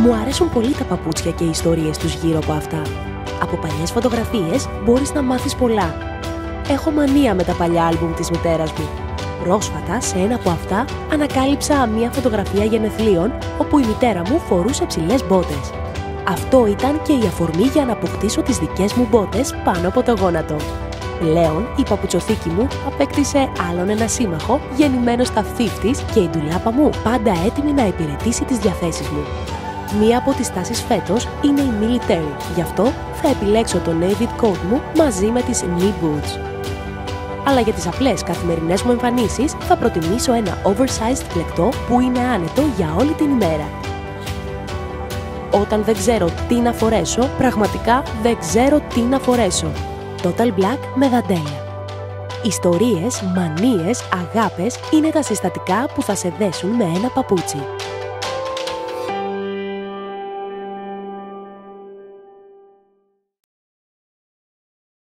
Μου αρέσουν πολύ τα παπούτσια και οι ιστορίες τους γύρω από αυτά. Από παλιές φωτογραφίες μπορείς να μάθεις πολλά. Έχω μανία με τα παλιά άλμπουμ της μητέρας μου. Πρόσφατα, σε ένα από αυτά, ανακάλυψα μια φωτογραφία γενεθλίων όπου η μητέρα μου φορούσε ψηλές μπότες. Αυτό ήταν και η αφορμή για να αποκτήσω τις δικές μου μπότες πάνω από το γόνατο. Πλέον, η παπουτσοθήκη μου απέκτησε άλλον ένα σύμμαχο γεννημένο στα 50's και η ντουλάπα μου πάντα έτοιμη να υπηρετήσει τις διαθέσεις μου. Μία από τις τάσεις φέτος είναι η military, γι' αυτό θα επιλέξω το Navy coat μου μαζί με τις knee boots. Αλλά για τις απλές καθημερινές μου εμφανίσεις θα προτιμήσω ένα oversized φλεκτό που είναι άνετο για όλη την ημέρα. Όταν δεν ξέρω τι να φορέσω, πραγματικά δεν ξέρω τι να φορέσω. Total black με δαντέλια. Ιστορίες, μανίες, αγάπες είναι τα συστατικά που θα σε δέσουν με ένα παπούτσι.